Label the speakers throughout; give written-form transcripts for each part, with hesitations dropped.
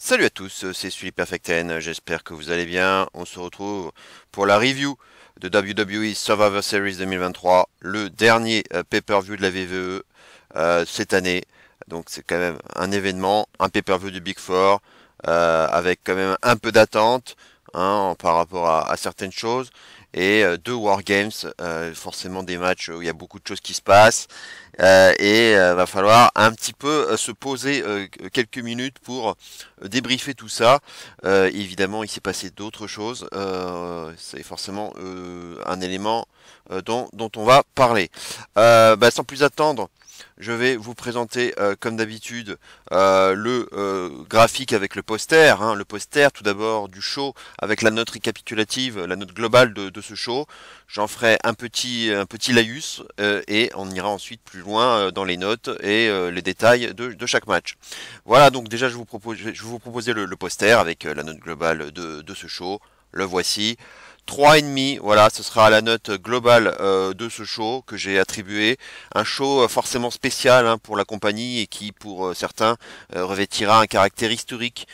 Speaker 1: Salut à tous, c'est Sully Perfecten, j'espère que vous allez bien. On se retrouve pour la review de WWE Survivor Series 2023, le dernier pay-per-view de la WWE cette année. Donc c'est quand même un événement, un pay-per-view du Big Four, avec quand même un peu d'attente par rapport à certaines choses. Et deux Wargames, forcément des matchs où il y a beaucoup de choses qui se passent. Va falloir un petit peu se poser quelques minutes pour débriefer tout ça. Évidemment, il s'est passé d'autres choses. C'est forcément un élément dont on va parler. Sans plus attendre, je vais vous présenter, comme d'habitude, le graphique avec le poster. Le poster, tout d'abord, du show avec la note récapitulative, la note globale de ce show. J'en ferai un petit laïus et on ira ensuite plus loin dans les notes et les détails de chaque match. Voilà, donc déjà, je vais vous proposer le poster avec la note globale de ce show. Le voici. 3,5, voilà, ce sera la note globale de ce show que j'ai attribué. Un show forcément spécial pour la compagnie et qui, pour certains, revêtira un caractère historique.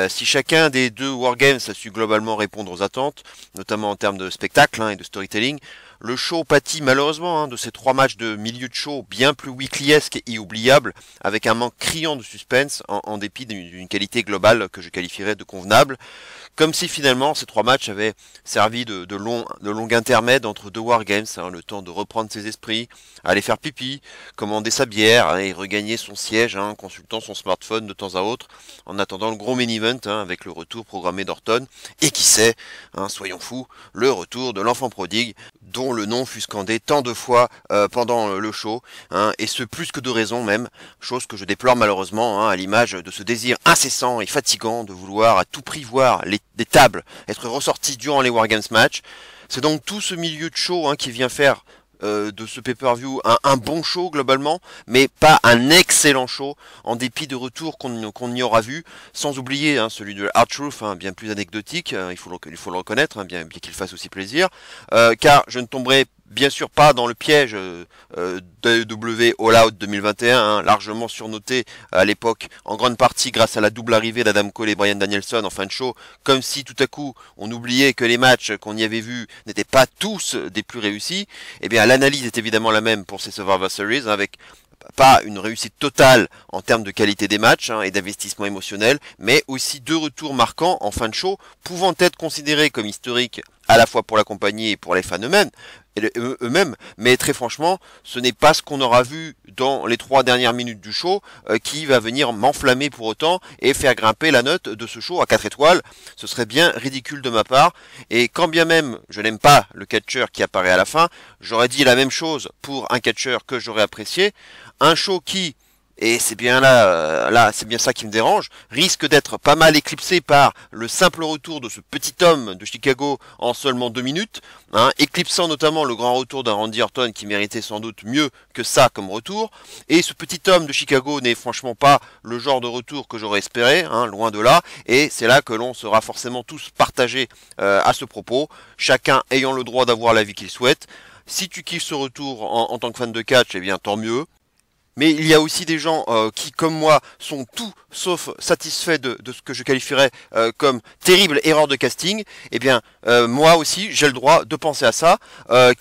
Speaker 1: Si chacun des deux Wargames a su globalement répondre aux attentes, notamment en termes de spectacle et de storytelling, le show pâtit malheureusement de ces trois matchs de milieu de show bien plus weeklyesques et oubliables, avec un manque criant de suspense en dépit d'une qualité globale que je qualifierais de convenable. Comme si finalement ces trois matchs avaient servi de long intermède entre deux Wargames, le temps de reprendre ses esprits, aller faire pipi, commander sa bière et regagner son siège, consultant son smartphone de temps à autre, en attendant le gros main event avec le retour programmé d'Orton, et qui sait, soyons fous, le retour de l'enfant prodigue, dont le nom fut scandé tant de fois pendant le show, et ce plus que de raison même, chose que je déplore malheureusement, à l'image de ce désir incessant et fatigant de vouloir à tout prix voir des tables être ressorties durant les Wargames matchs. C'est donc tout ce milieu de show qui vient faire de ce pay-per-view un bon show globalement, mais pas un excellent show, en dépit de retours qu'on y aura vu, sans oublier celui de R-Truth, bien plus anecdotique, il faut le reconnaître, bien qu'il fasse aussi plaisir, car je ne tomberai bien sûr pas dans le piège d'AEW All Out 2021, largement surnoté à l'époque, en grande partie grâce à la double arrivée d'Adam Cole et Bryan Danielson en fin de show, comme si tout à coup on oubliait que les matchs qu'on y avait vus n'étaient pas tous des plus réussis. Eh bien l'analyse est évidemment la même pour ces Survivor Series, avec pas une réussite totale en termes de qualité des matchs et d'investissement émotionnel, mais aussi deux retours marquants en fin de show, pouvant être considérés comme historiques à la fois pour la compagnie et pour les fans eux-mêmes, mais très franchement, ce n'est pas ce qu'on aura vu dans les 3 dernières minutes du show qui va venir m'enflammer pour autant et faire grimper la note de ce show à 4 étoiles. Ce serait bien ridicule de ma part, et quand bien même je n'aime pas le catcheur qui apparaît à la fin, j'aurais dit la même chose pour un catcheur que j'aurais apprécié, un show qui, et c'est bien c'est bien ça qui me dérange, risque d'être pas mal éclipsé par le simple retour de ce petit homme de Chicago en seulement 2 minutes, éclipsant notamment le grand retour d'un Randy Orton qui méritait sans doute mieux que ça comme retour, et ce petit homme de Chicago n'est franchement pas le genre de retour que j'aurais espéré, loin de là, et c'est là que l'on sera forcément tous partagés à ce propos, chacun ayant le droit d'avoir la vie qu'il souhaite. Si tu kiffes ce retour en tant que fan de catch, eh bien tant mieux. Mais il y a aussi des gens qui, comme moi, sont tout sauf satisfaits de ce que je qualifierais comme terrible erreur de casting. Eh bien, moi aussi, j'ai le droit de penser à ça.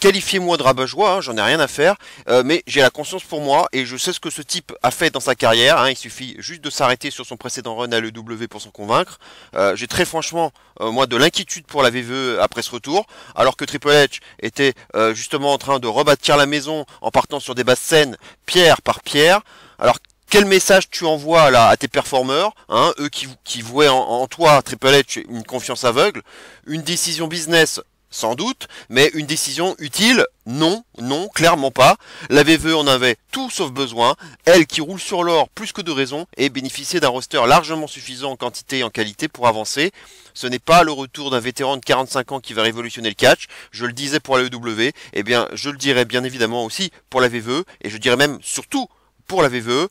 Speaker 1: Qualifiez-moi de rabat-joie, j'en ai rien à faire. Mais j'ai la conscience pour moi et je sais ce que ce type a fait dans sa carrière. Il suffit juste de s'arrêter sur son précédent run à l'EW pour s'en convaincre. J'ai très franchement, moi, de l'inquiétude pour la VVE après ce retour. Alors que Triple H était justement en train de rebâtir la maison en partant sur des basses scènes, pierre par pierre. Alors quel message tu envoies là à tes performeurs, eux qui vouaient en toi, Triple H, une confiance aveugle, une décision business sans doute, mais une décision utile, non, clairement pas. La VVE en avait tout sauf besoin, elle qui roule sur l'or plus que de raison et bénéficiait d'un roster largement suffisant en quantité et en qualité pour avancer. Ce n'est pas le retour d'un vétéran de 45 ans qui va révolutionner le catch, je le disais pour la EW, eh bien je le dirais bien évidemment aussi pour la VVE, et je dirais même surtout pour la VVE,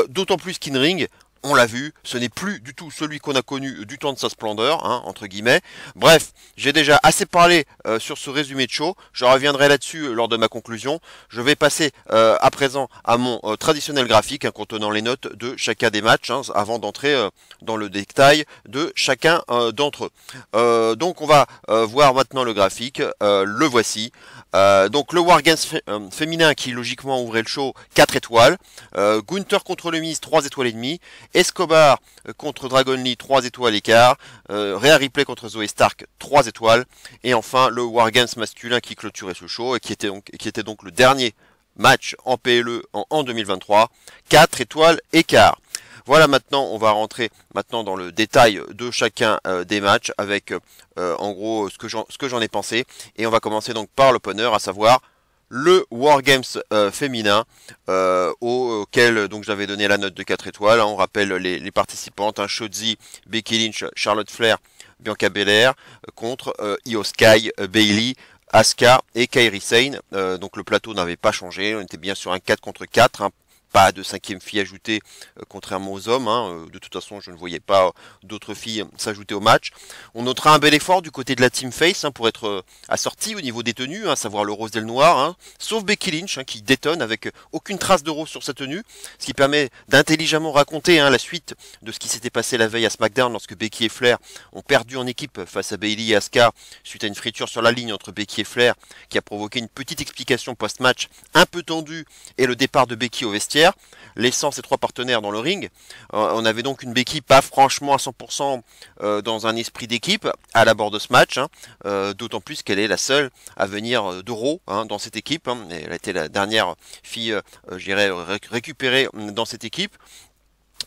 Speaker 1: d'autant plus qu'In-Ring, On l'a vu, ce n'est plus du tout celui qu'on a connu du temps de sa splendeur, hein, entre guillemets. Bref, j'ai déjà assez parlé sur ce résumé de show. Je reviendrai là-dessus lors de ma conclusion. Je vais passer à présent à mon traditionnel graphique hein, contenant les notes de chacun des matchs hein, avant d'entrer dans le détail de chacun d'entre eux. Donc on va voir maintenant le graphique. Le voici. Donc le Wargames féminin qui logiquement ouvrait le show 4 étoiles. Gunther contre le Miz 3 étoiles et demie. Escobar contre Dragon Lee 3 étoiles et quart. Rhea Ripley contre Zoe Stark 3 étoiles. Et enfin le Wargames masculin qui clôturait ce show et qui était donc le dernier match en PLE en 2023. 4 étoiles et quart. Voilà, maintenant on va rentrer maintenant dans le détail de chacun des matchs avec en gros ce que j'en ai pensé. Et on va commencer donc par l'opener, à savoir le Wargames féminin auquel donc j'avais donné la note de 4 étoiles. Hein. On rappelle les participantes, hein, Shotzi, Becky Lynch, Charlotte Flair, Bianca Belair contre Io Sky, Bayley, Asuka et Kairi Sane. Donc le plateau n'avait pas changé, on était bien sur un 4 contre 4, hein. Pas de cinquième fille ajoutée, contrairement aux hommes. Hein. De toute façon, je ne voyais pas d'autres filles s'ajouter au match. On notera un bel effort du côté de la Team Face hein, pour être assorti au niveau des tenues, hein, à savoir le rose et le noir. Hein, sauf Becky Lynch hein, qui détonne avec aucune trace de rose sur sa tenue, ce qui permet d'intelligemment raconter hein, la suite de ce qui s'était passé la veille à SmackDown lorsque Becky et Flair ont perdu en équipe face à Bayley et Asuka suite à une friture sur la ligne entre Becky et Flair qui a provoqué une petite explication post-match un peu tendue et le départ de Becky au vestiaire, laissant ses trois partenaires dans le ring. On avait donc une Becky pas franchement à 100% dans un esprit d'équipe à l'abord de ce match, hein, d'autant plus qu'elle est la seule à venir de Raw hein, dans cette équipe. Hein, elle a été la dernière fille, je dirais, récupérée dans cette équipe.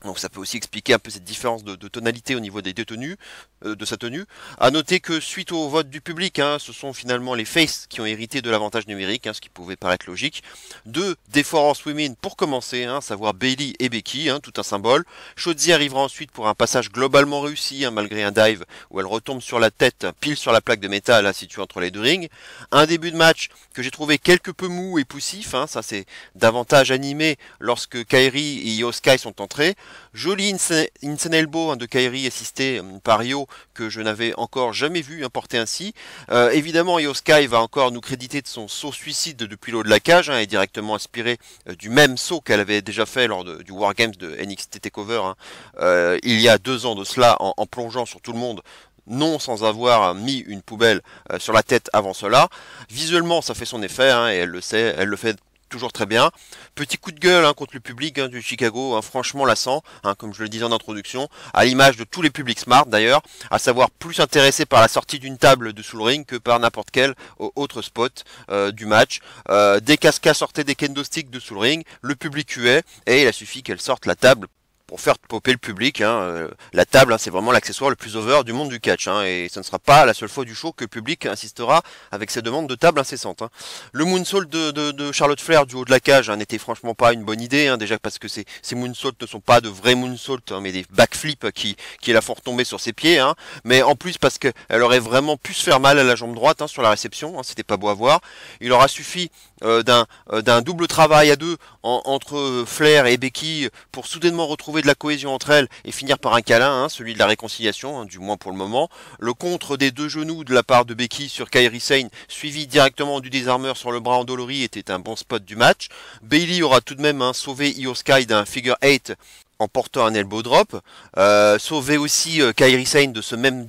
Speaker 1: Donc ça peut aussi expliquer un peu cette différence de tonalité au niveau des deux tenues, de sa tenue. À noter que suite au vote du public, hein, ce sont finalement les faces qui ont hérité de l'avantage numérique, hein, ce qui pouvait paraître logique. Deux des Force Women pour commencer, hein, savoir Bayley et Becky, hein, tout un symbole. Shotzi arrivera ensuite pour un passage globalement réussi, hein, malgré un dive où elle retombe sur la tête, pile sur la plaque de métal hein, située entre les deux rings. Un début de match que j'ai trouvé quelque peu mou et poussif, hein, ça c'est davantage animé lorsque Kairi et Io Sky sont entrés. Joli insane elbow hein, de Kairi assisté par Io que je n'avais encore jamais vu porter ainsi. Évidemment, Io Sky va encore nous créditer de son saut suicide depuis le haut de la cage hein, et directement inspiré du même saut qu'elle avait déjà fait lors du Wargames de NXT TakeOver hein, il y a 2 ans de cela en plongeant sur tout le monde. Non sans avoir mis une poubelle sur la tête avant cela. Visuellement, ça fait son effet hein, et elle le sait, elle le fait toujours très bien. Petit coup de gueule hein, contre le public hein, du Chicago, hein, franchement lassant, hein, comme je le disais en introduction, à l'image de tous les publics smart d'ailleurs, à savoir plus intéressés par la sortie d'une table de sous le ring que par n'importe quel autre spot du match. Dès qu'Asuka sortait des kendo sticks de sous le ring, le public huait et il a suffi qu'elle sorte la table pour faire popper le public. Hein. La table, hein, c'est vraiment l'accessoire le plus over du monde du catch. Hein, et ce ne sera pas la seule fois du show que le public insistera avec ses demandes de table incessantes. Hein. Le moonsault de Charlotte Flair du haut de la cage hein, n'était franchement pas une bonne idée. Hein, déjà parce que ces moonsaults ne sont pas de vrais moonsaults, hein, mais des backflips qui la font retomber sur ses pieds. Hein. Mais en plus parce qu'elle aurait vraiment pu se faire mal à la jambe droite hein, sur la réception. Hein, c'était pas beau à voir. Il aura suffi d'un double travail à deux entre Flair et Becky pour soudainement retrouver de la cohésion entre elles et finir par un câlin, hein, celui de la réconciliation, hein, du moins pour le moment. Le contre des 2 genoux de la part de Becky sur Kairi Sane, suivi directement du désarmeur sur le bras endolori, était un bon spot du match. Bayley aura tout de même hein, sauvé Io Sky d'un figure 8 en portant un elbow drop, sauvé aussi Kairi Sane de ce même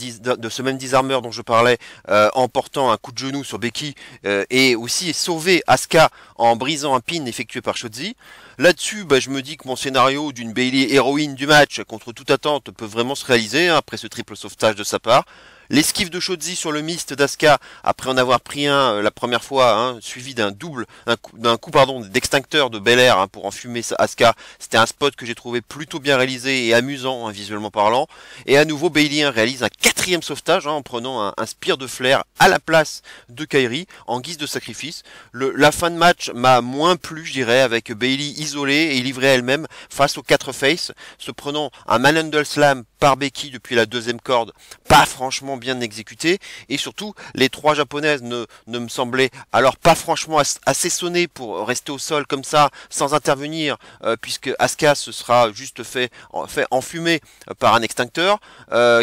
Speaker 1: désarmeur dont je parlais en portant un coup de genou sur Becky et aussi sauvé Asuka en brisant un pin effectué par Shotzi. Là-dessus, je me dis que mon scénario d'une Bayley héroïne du match contre toute attente peut vraiment se réaliser hein, après ce triple sauvetage de sa part. L'esquive de Shotzi sur le mist d'Asuka après en avoir pris un la première fois, hein, suivi d'un coup d'extincteur de Belair hein, pour enfumer Asuka. C'était un spot que j'ai trouvé plutôt bien réalisé et amusant hein, visuellement parlant. Et à nouveau Bayley hein, réalise un 4e sauvetage hein, en prenant un spear de Flair à la place de Kairi en guise de sacrifice. La fin de match m'a moins plu, je dirais, avec Bayley isolée et livrée elle-même face aux 4 faces, se prenant un manhandle slam par Becky depuis la deuxième corde, pas franchement bien exécuté, et surtout les trois japonaises ne me semblaient alors pas franchement assez sonnées pour rester au sol comme ça sans intervenir, puisque Asuka se sera juste fait enfumer par un extincteur.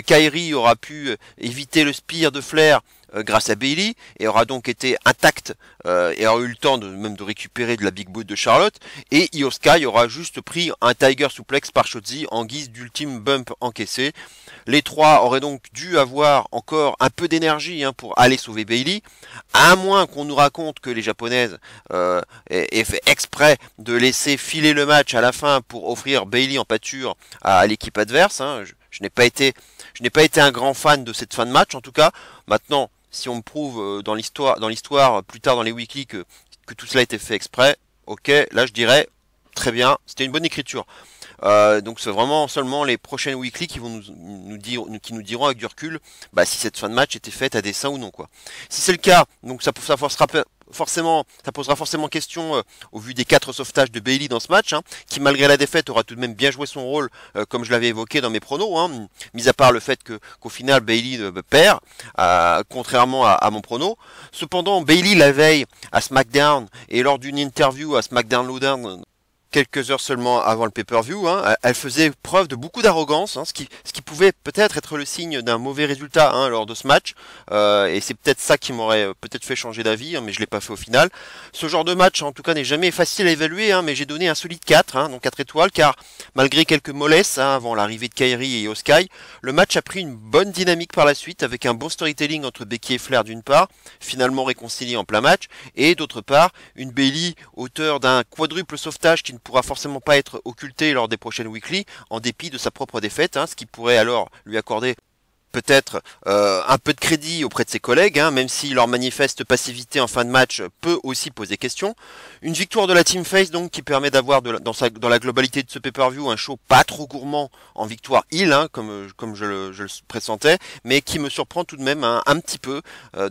Speaker 1: Kairi aura pu éviter le spear de Flair grâce à Bayley, et aura donc été intacte et aura eu le temps même de récupérer de la big boot de Charlotte, et Io Sky aura juste pris un Tiger Suplex par Shotzi en guise d'ultime bump encaissé. Les trois auraient donc dû avoir encore un peu d'énergie pour aller sauver Bayley, à moins qu'on nous raconte que les japonaises aient fait exprès de laisser filer le match à la fin pour offrir Bayley en pâture à l'équipe adverse. Je n'ai pas été un grand fan de cette fin de match en tout cas. Maintenant, si on me prouve dans l'histoire plus tard dans les weekly que tout cela a été fait exprès, ok, là je dirais très bien, c'était une bonne écriture. Donc c'est vraiment seulement les prochaines weekly qui vont qui nous diront avec du recul si cette fin de match était faite à dessein ou non quoi. Si c'est le cas, donc ça posera forcément question au vu des 4 sauvetages de Bayley dans ce match, qui malgré la défaite aura tout de même bien joué son rôle comme je l'avais évoqué dans mes pronos, mis à part le fait qu'au final Bayley perd, contrairement à mon prono. Cependant Bayley la veille à SmackDown et lors d'une interview à SmackDown Lowdown quelques heures seulement avant le pay-per-view, elle faisait preuve de beaucoup d'arrogance, ce qui pouvait peut-être être le signe d'un mauvais résultat lors de ce match, et c'est peut-être ça qui m'aurait peut-être fait changer d'avis, mais je l'ai pas fait au final. Ce genre de match, en tout cas, n'est jamais facile à évaluer, mais j'ai donné un solide 4, donc 4 étoiles, car malgré quelques mollesses avant l'arrivée de Kairi et Io Sky, le match a pris une bonne dynamique par la suite, avec un bon storytelling entre Becky et Flair d'une part, finalement réconcilié en plein match, et d'autre part, une Bayley auteur d'un quadruple sauvetage qui ne pourra forcément pas être occulté lors des prochaines weekly, en dépit de sa propre défaite, ce qui pourrait alors lui accorder peut-être un peu de crédit auprès de ses collègues, même si leur manifeste passivité en fin de match peut aussi poser question. Une victoire de la Team Face donc qui permet d'avoir dans la globalité de ce pay-per-view un show pas trop gourmand en victoire heel, comme je le pressentais, mais qui me surprend tout de même un petit peu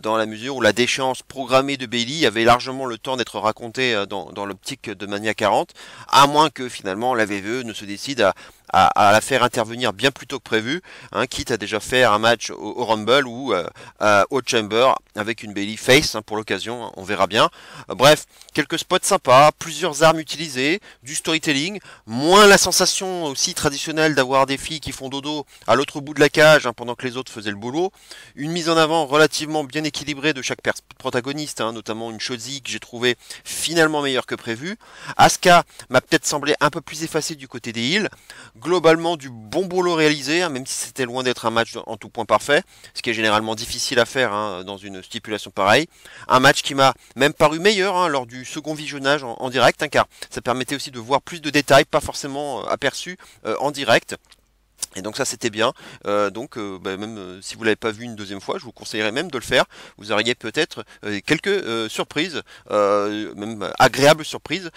Speaker 1: dans la mesure où la déchéance programmée de Bayley avait largement le temps d'être racontée dans l'optique de Mania 40, à moins que finalement la VVE ne se décide à la faire intervenir bien plus tôt que prévu, quitte à déjà faire un match au Rumble ou au Chamber avec une Bayley face pour l'occasion, on verra bien. Bref, quelques spots sympas, plusieurs armes utilisées, du storytelling, moins la sensation aussi traditionnelle d'avoir des filles qui font dodo à l'autre bout de la cage pendant que les autres faisaient le boulot, une mise en avant relativement bien équilibrée de chaque protagoniste, notamment une Shotzi que j'ai trouvé finalement meilleure que prévu. Asuka m'a peut-être semblé un peu plus effacée du côté des heels. Globalement du bon boulot réalisé, même si c'était loin d'être un match en tout point parfait, ce qui est généralement difficile à faire dans une stipulation pareille. Un match qui m'a même paru meilleur lors du second visionnage en direct, car ça permettait aussi de voir plus de détails, pas forcément aperçus en direct. Et donc ça c'était bien, même si vous l'avez pas vu une deuxième fois, je vous conseillerais même de le faire. Vous auriez peut-être quelques surprises, même agréables surprises,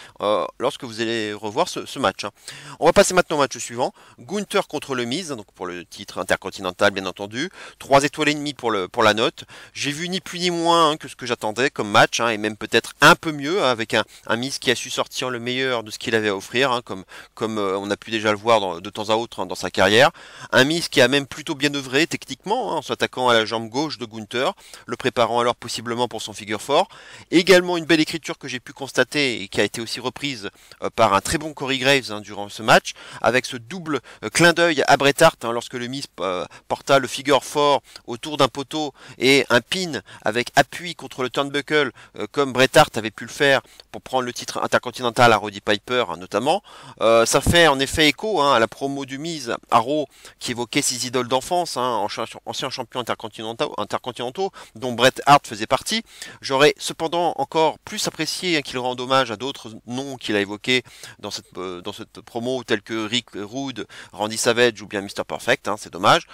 Speaker 1: lorsque vous allez revoir ce match. On va passer maintenant au match suivant. Gunther contre le Miz, donc pour le titre intercontinental bien entendu. 3 étoiles et demie pour la note. J'ai vu ni plus ni moins que ce que j'attendais comme match, et même peut-être un peu mieux, avec un Miz qui a su sortir le meilleur de ce qu'il avait à offrir, comme on a pu déjà le voir de temps à autre dans sa carrière. Un Miz qui a même plutôt bien œuvré techniquement, en s'attaquant à la jambe gauche de Gunther, le préparant alors possiblement pour son figure 4. Également une belle écriture que j'ai pu constater et qui a été aussi reprise par un très bon Corey Graves durant ce match, avec ce double clin d'œil à Bret Hart lorsque le Miz porta le figure 4 autour d'un poteau et un pin avec appui contre le turnbuckle, comme Bret Hart avait pu le faire pour prendre le titre intercontinental à Roddy Piper notamment. Ça fait en effet écho à la promo du Miz à Raw, qui évoquait ses idoles d'enfance, anciens champions intercontinentaux, dont Bret Hart faisait partie. J'aurais cependant encore plus apprécié qu'il rende hommage à d'autres noms qu'il a évoqués dans cette promo, tels que Rick Rude, Randy Savage ou bien Mr. Perfect, c'est dommage.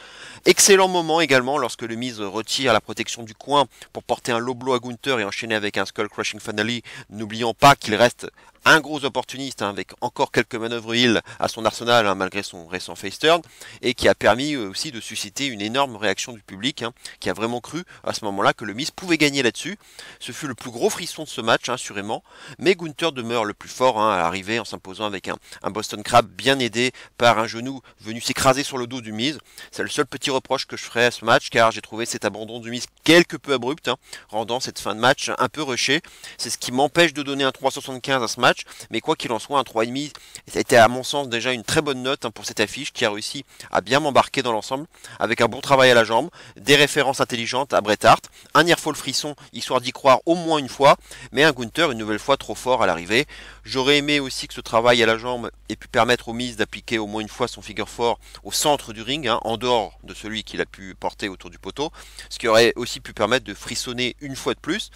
Speaker 1: Excellent moment également lorsque le Miz retire la protection du coin pour porter un low blow à Gunther et enchaîner avec un Skull Crushing Finale, n'oublions pas qu'il reste un gros opportuniste avec encore quelques manœuvres heal à son arsenal malgré son récent face turn, et qui a permis aussi de susciter une énorme réaction du public qui a vraiment cru à ce moment-là que le Miz pouvait gagner là-dessus. Ce fut le plus gros frisson de ce match assurément, mais Gunther demeure le plus fort à l'arrivée en s'imposant avec un Boston Crab bien aidé par un genou venu s'écraser sur le dos du Miz. C'est le seul petit reproche que je ferai à ce match, car j'ai trouvé cet abandon du Miz quelque peu abrupt, rendant cette fin de match un peu rushée. C'est ce qui m'empêche de donner un 3,75 à ce match, mais quoi qu'il en soit, un 3,5, ça a été à mon sens déjà une très bonne note pour cette affiche qui a réussi à bien m'embarquer dans l'ensemble, avec un bon travail à la jambe, des références intelligentes à Bret Hart, un earfall frisson, histoire d'y croire au moins une fois, mais un Gunther une nouvelle fois trop fort à l'arrivée. J'aurais aimé aussi que ce travail à la jambe ait pu permettre au Miz d'appliquer au moins une fois son figure 4 au centre du ring, en dehors de celui qu'il a pu porter autour du poteau, ce qui aurait aussi pu permettre de frissonner une fois de plus.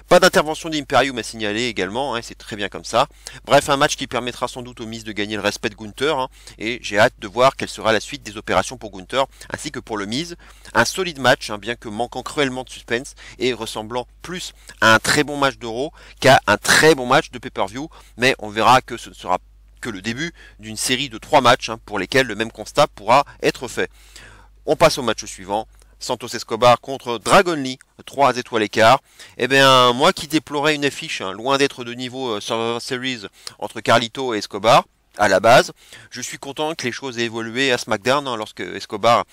Speaker 1: Pas d'intervention d'Imperium à signaler également, c'est très bien comme ça. Bref, un match qui permettra sans doute au Miz de gagner le respect de Gunther, et j'ai hâte de voir quelle sera la suite des opérations pour Gunther, ainsi que pour le Miz. Un solide match, bien que manquant cruellement de suspense, et ressemblant plus à un très bon match d'Euro qu'à un très bon match de pay-per-view, mais on verra que ce ne sera que le début d'une série de 3 matchs pour lesquels le même constat pourra être fait. On passe au match suivant. Santos Escobar contre Dragon Lee, 3 étoiles écart. Eh bien, moi qui déplorais une affiche loin d'être de niveau Survivor Series entre Carlito et Escobar, à la base, je suis content que les choses aient évolué à SmackDown lorsque Escobar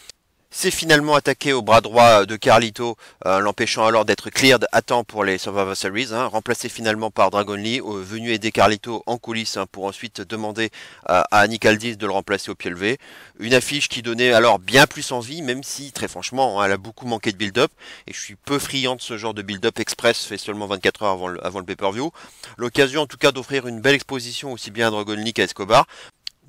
Speaker 1: s'est finalement attaqué au bras droit de Carlito, l'empêchant alors d'être cleared à temps pour les Survivor Series, remplacé finalement par Dragon Lee, venu aider Carlito en coulisses pour ensuite demander à Nick Aldis de le remplacer au pied levé. Une affiche qui donnait alors bien plus envie, même si très franchement elle a beaucoup manqué de build-up, et je suis peu friand de ce genre de build-up express fait seulement 24 heures avant le pay-per-view. L'occasion en tout cas d'offrir une belle exposition aussi bien à Dragon Lee qu'à Escobar,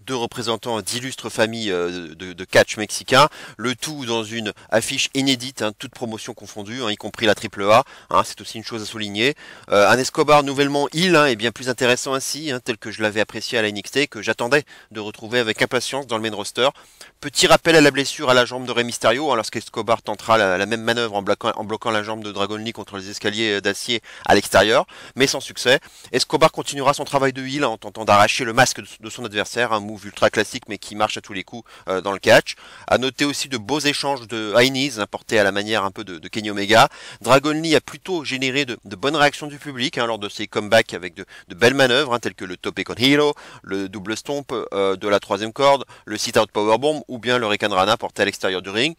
Speaker 1: deux représentants d'illustres familles de catch mexicain, le tout dans une affiche inédite, toute promotion confondue, y compris la AAA, c'est aussi une chose à souligner. Un Escobar nouvellement heel est bien plus intéressant ainsi, tel que je l'avais apprécié à la NXT, que j'attendais de retrouver avec impatience dans le main roster. Petit rappel à la blessure à la jambe de Rey Mysterio, lorsqu'Escobar tentera la même manœuvre en bloquant la jambe de Dragon Lee contre les escaliers d'acier à l'extérieur, mais sans succès. Escobar continuera son travail de heel en tentant d'arracher le masque de son adversaire, un move ultra classique mais qui marche à tous les coups dans le catch. À noter aussi de beaux échanges de high knees portés à la manière un peu de Kenny Omega. Dragon Lee a plutôt généré de bonnes réactions du public lors de ses comebacks avec de belles manœuvres telles que le Tope con Hilo, le double stomp de la troisième corde, le sit-out powerbomb ou bien le Rekan Rana porté à l'extérieur du ring.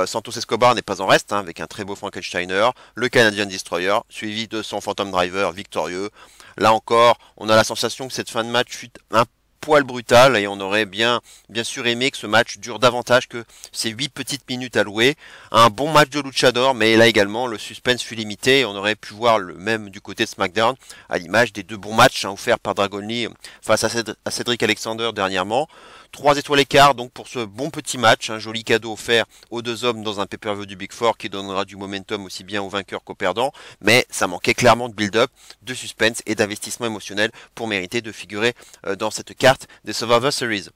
Speaker 1: Santos Escobar n'est pas en reste avec un très beau Frankensteiner, le Canadian Destroyer, suivi de son Phantom Driver victorieux. Là encore, on a la sensation que cette fin de match fut un poil brutal et on aurait bien sûr aimé que ce match dure davantage que ces 8 petites minutes allouées. Un bon match de luchador, mais là également le suspense fut limité et on aurait pu voir le même du côté de SmackDown à l'image des 2 bons matchs offerts par Dragon Lee face à Cedric Alexander dernièrement. 3 étoiles écart donc pour ce bon petit match, un joli cadeau offert aux 2 hommes dans un pay-per-view du Big Four qui donnera du momentum aussi bien aux vainqueurs qu'aux perdants, mais ça manquait clairement de build-up, de suspense et d'investissement émotionnel pour mériter de figurer dans cette carte des Survivor Series.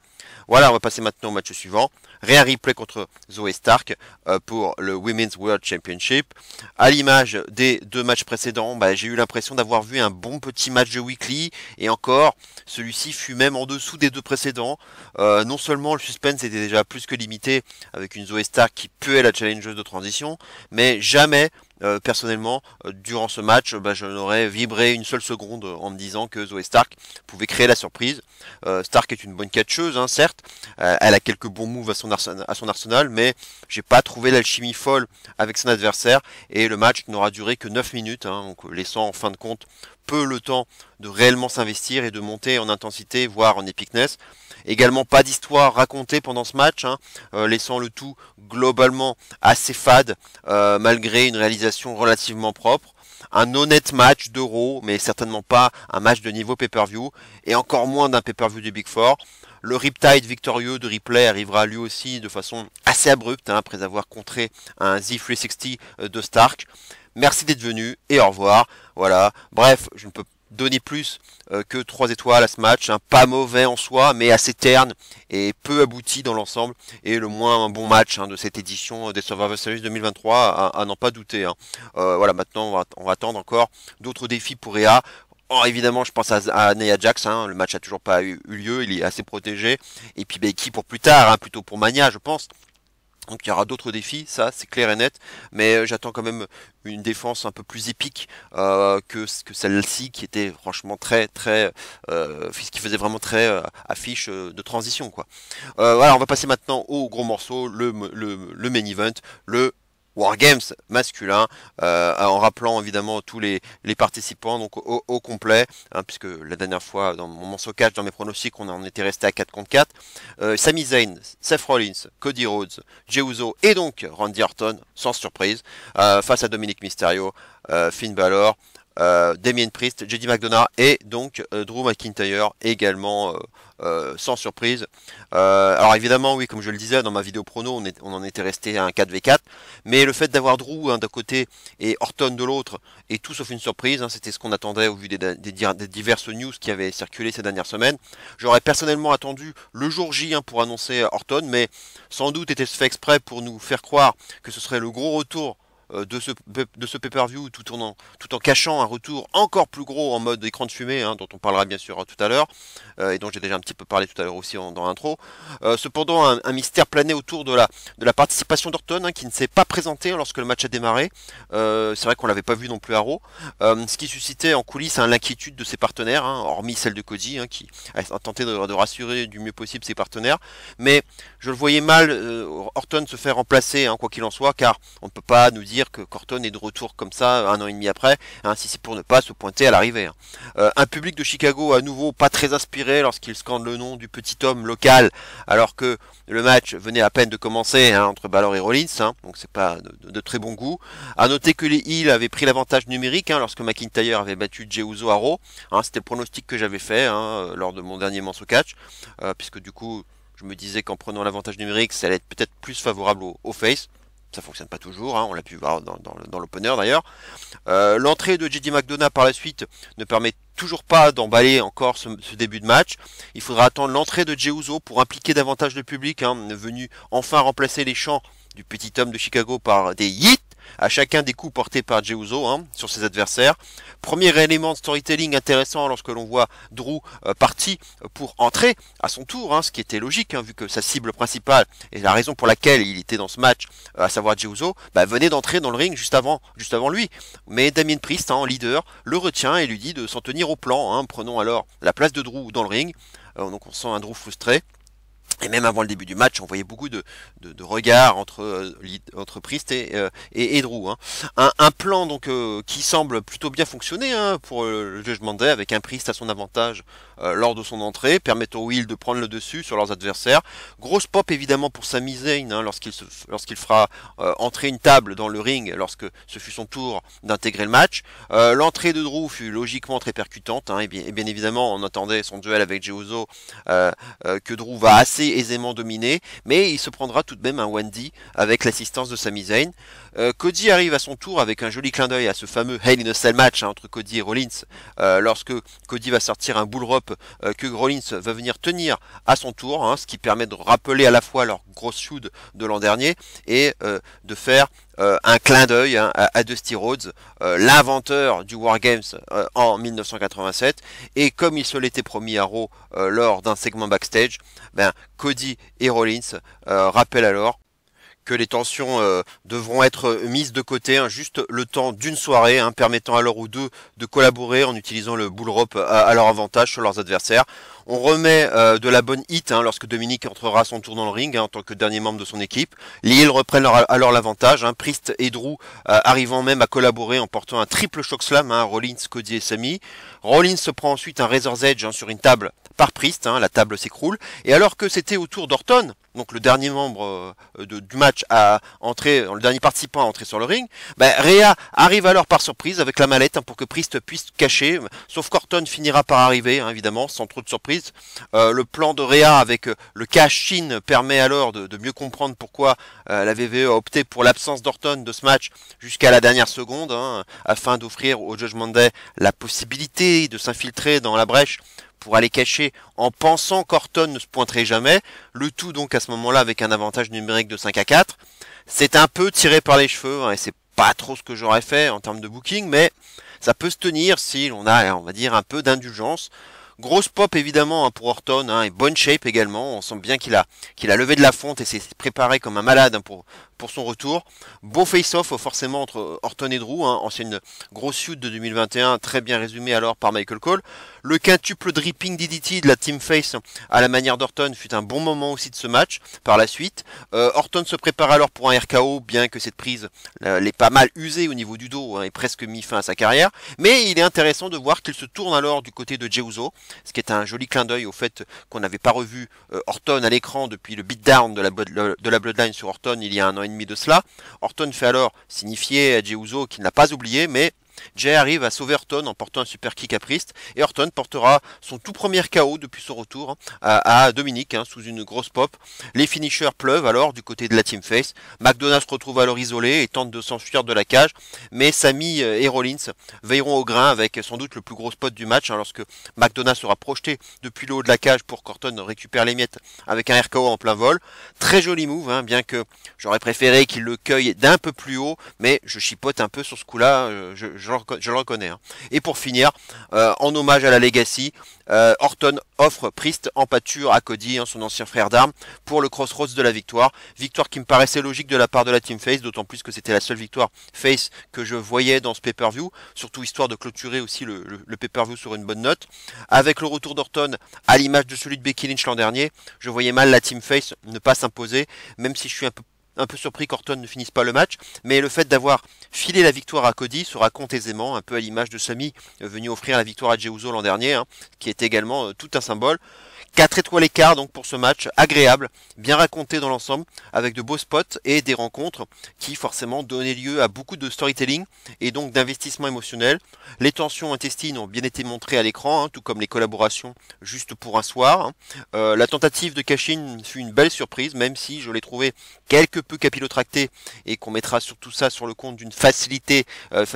Speaker 1: Voilà, on va passer maintenant au match suivant. Rhea Ripley contre Zoey Stark pour le Women's World Championship. À l'image des 2 matchs précédents, j'ai eu l'impression d'avoir vu un bon petit match de weekly, et encore, celui-ci fut même en dessous des 2 précédents. Non seulement le suspense était déjà plus que limité avec une Zoey Stark qui puait la challengeuse de transition, mais jamais personnellement, durant ce match, je n'aurais vibré une seule seconde en me disant que Zoey Stark pouvait créer la surprise. Stark est une bonne catcheuse, certes, elle a quelques bons moves à son arsenal, mais j'ai pas trouvé l'alchimie folle avec son adversaire, et le match n'aura duré que 9 minutes, donc laissant en fin de compte peu le temps de réellement s'investir et de monter en intensité, voire en epicness. Également pas d'histoire racontée pendant ce match, laissant le tout globalement assez fade, malgré une réalisation relativement propre. Un honnête match d'Euro, mais certainement pas un match de niveau pay-per-view, et encore moins d'un pay-per-view du Big Four. Le Riptide victorieux de Ripley arrivera lui aussi de façon assez abrupte, après avoir contré un Z360 de Stark. Merci d'être venu, et au revoir. Voilà, bref, je ne peux donner plus que 3 étoiles à ce match, pas mauvais en soi, mais assez terne et peu abouti dans l'ensemble, et le moins bon match de cette édition des Survivor Series 2023, à n'en pas douter. Voilà, maintenant on va attendre encore d'autres défis pour Rhea. Oh, évidemment, je pense à Nia Jax, hein, le match a toujours pas eu lieu, il est assez protégé. Et puis Becky pour plus tard, hein, plutôt pour Mania, je pense. Donc il y aura d'autres défis, ça c'est clair et net, mais j'attends quand même une défense un peu plus épique que celle-ci qui était franchement qui faisait vraiment très affiche de transition quoi. Voilà, on va passer maintenant au gros morceau, le main event, le Wargames masculin, en rappelant évidemment tous les participants donc au complet, hein, puisque la dernière fois dans mon morceau catch, dans mes pronostics, on en était resté à 4 contre 4. Sami Zayn, Seth Rollins, Cody Rhodes, Jey Uso et donc Randy Orton, sans surprise, face à Dominic Mysterio, Finn Balor, Damien Priest, JD McDonough et donc Drew McIntyre également sans surprise. Alors évidemment oui, comme je le disais dans ma vidéo prono, on en était resté à un 4v4, mais le fait d'avoir Drew d'un côté et Orton de l'autre est tout sauf une surprise, hein, c'était ce qu'on attendait au vu des diverses news qui avaient circulé ces dernières semaines. J'aurais personnellement attendu le jour J pour annoncer Orton, mais sans doute était-ce fait exprès pour nous faire croire que ce serait le gros retour de ce pay-per-view tout en cachant un retour encore plus gros en mode écran de fumée, hein, dont on parlera bien sûr tout à l'heure, et dont j'ai déjà un petit peu parlé tout à l'heure aussi dans l'intro. Cependant, un mystère planait autour de la participation d'Orton, hein, qui ne s'est pas présenté lorsque le match a démarré. C'est vrai qu'on l'avait pas vu non plus à Raw, ce qui suscitait en coulisses l'inquiétude de ses partenaires, hein, hormis celle de Cody, hein, qui a tenté de rassurer du mieux possible ses partenaires. Mais je le voyais mal Orton se faire remplacer, hein, quoi qu'il en soit, car on ne peut pas nous dire que Orton est de retour comme ça 1 an et demi après, hein, si c'est pour ne pas se pointer à l'arrivée. Hein. Un public de Chicago à nouveau pas très inspiré lorsqu'il scande le nom du petit homme local, alors que le match venait à peine de commencer, hein, entre Balor et Rollins, hein, donc c'est pas de très bon goût. À noter que les Heels avaient pris l'avantage numérique, hein, lorsque McIntyre avait battu Jey Uso à Raw, hein, c'était le pronostic que j'avais fait, hein, lors de mon dernier Manso Catch, puisque du coup je me disais qu'en prenant l'avantage numérique ça allait être peut-être plus favorable au face. Ça fonctionne pas toujours, hein, on l'a pu voir dans l'opener d'ailleurs. L'entrée de JD McDonough par la suite ne permet toujours pas d'emballer encore ce début de match. Il faudra attendre l'entrée de Jey Uso pour impliquer davantage de public, hein, venu enfin remplacer les chants du petit homme de Chicago par des hits à chacun des coups portés par Jey Uso, hein, sur ses adversaires. Premier élément de storytelling intéressant lorsque l'on voit Drew parti pour entrer à son tour, hein, ce qui était logique, hein, vu que sa cible principale et la raison pour laquelle il était dans ce match, à savoir Jey Uso, venait d'entrer dans le ring juste avant lui. Mais Damien Priest, hein, en leader, le retient et lui dit de s'en tenir au plan, hein, prenons alors la place de Drew dans le ring. Donc on sent un Drew frustré. Et même avant le début du match, on voyait beaucoup de regards entre Priest et Drew. Hein. Un plan donc qui semble plutôt bien fonctionner, hein, pour le Judgment Day, avec un Priest à son avantage lors de son entrée, permettant aux Heels de prendre le dessus sur leurs adversaires. Grosse pop évidemment pour Sami Zayn, hein, lorsqu'il fera entrer une table dans le ring lorsque ce fut son tour d'intégrer le match. L'entrée de Drew fut logiquement très percutante, hein, et bien évidemment on attendait son duel avec Jey Uso que Drew va assez aisément dominé, mais il se prendra tout de même un Wendy avec l'assistance de Sami Zayn. Cody arrive à son tour avec un joli clin d'œil à ce fameux Hell in a Cell match, hein, entre Cody et Rollins, lorsque Cody va sortir un bull rope que Rollins va venir tenir à son tour, hein, ce qui permet de rappeler à la fois leur grosse shoot de l'an dernier et de faire un clin d'œil, hein, à Dusty Rhodes, l'inventeur du Wargames en 1987, et comme il se l'était promis à Raw lors d'un segment backstage, Cody et Rollins rappellent alors que les tensions devront être mises de côté, hein, juste le temps d'une soirée, hein, permettant alors aux deux de collaborer en utilisant le bull rope à leur avantage sur leurs adversaires. On remet de la bonne hit, hein, lorsque Dominic entrera à son tour dans le ring, hein, en tant que dernier membre de son équipe. Les Heels reprennent alors l'avantage, hein, Priest et Drew arrivant même à collaborer en portant un triple chokeslam, hein, Rollins, Cody et Sami. Rollins se prend ensuite un Razor's Edge, hein, sur une table par Priest, hein, la table s'écroule, et alors que c'était au tour d'Orton, donc le dernier membre du match à entrer, le dernier participant à entrer sur le ring, Rhea arrive alors par surprise avec la mallette, hein, pour que Priest puisse cacher, sauf qu'Orton finira par arriver, hein, évidemment, sans trop de surprise. Le plan de Rhea avec le cash-in permet alors de mieux comprendre pourquoi la WWE a opté pour l'absence d'Orton de ce match jusqu'à la dernière seconde, hein, afin d'offrir au Judgment Day la possibilité de s'infiltrer dans la brèche pour aller cacher en pensant qu'Orton ne se pointerait jamais, le tout donc à ce moment-là avec un avantage numérique de 5 à 4. C'est un peu tiré par les cheveux, hein, et c'est pas trop ce que j'aurais fait en termes de booking, mais ça peut se tenir si on a, on va dire, un peu d'indulgence. Grosse pop évidemment hein, pour Orton, hein, et bonne shape également. On sent bien qu'il a levé de la fonte et s'est préparé comme un malade hein, pour son retour. Beau face-off forcément entre Orton et Drew, hein, ancienne grosse feud de 2021, très bien résumé alors par Michael Cole. Le quintuple dripping DDT de la Team Face à la manière d'Orton fut un bon moment aussi de ce match par la suite. Orton se prépare alors pour un RKO, bien que cette prise l'ait pas mal usé au niveau du dos hein, et presque mis fin à sa carrière. Mais il est intéressant de voir qu'il se tourne alors du côté de Jey Uso, ce qui est un joli clin d'œil au fait qu'on n'avait pas revu Orton à l'écran depuis le beatdown de la Bloodline sur Orton il y a 1 an et demi de cela. Orton fait alors signifier à Jey Uso qu'il n'a pas oublié, mais Jey arrive à sauver Orton en portant un super kick à Priest, et Orton portera son tout premier KO depuis son retour hein, à Dominic hein, sous une grosse pop. Les finishers pleuvent alors du côté de la Team Face. McDonald se retrouve alors isolé et tente de s'enfuir de la cage, mais Sami et Rollins veilleront au grain avec sans doute le plus gros spot du match hein, lorsque McDonald sera projeté depuis le haut de la cage pour qu'Orton récupère les miettes avec un RKO en plein vol. Très joli move, hein, bien que j'aurais préféré qu'il le cueille d'un peu plus haut, mais je chipote un peu sur ce coup-là, je le reconnais. Hein. Et pour finir, en hommage à la Legacy, Orton offre Priest en pâture à Cody, hein, son ancien frère d'armes, pour le Crossroads de la victoire. Victoire qui me paraissait logique de la part de la Team Face, d'autant plus que c'était la seule victoire Face que je voyais dans ce pay-per-view, surtout histoire de clôturer aussi le pay-per-view sur une bonne note. Avec le retour d'Orton, à l'image de celui de Becky Lynch l'an dernier, je voyais mal la Team Face ne pas s'imposer, même si je suis un peu surpris qu'Orton ne finisse pas le match, mais le fait d'avoir filé la victoire à Cody se raconte aisément, un peu à l'image de Sami venu offrir la victoire à Jey Uso l'an dernier, hein, qui est également tout un symbole. 4 étoiles écart donc pour ce match, agréable, bien raconté dans l'ensemble, avec de beaux spots et des rencontres qui forcément donnaient lieu à beaucoup de storytelling et donc d'investissement émotionnel. Les tensions intestines ont bien été montrées à l'écran, hein, tout comme les collaborations juste pour un soir. Hein. La tentative de cash-in fut une belle surprise, même si je l'ai trouvé quelque peu capillotracté et qu'on mettra surtout ça sur le compte d'une facilité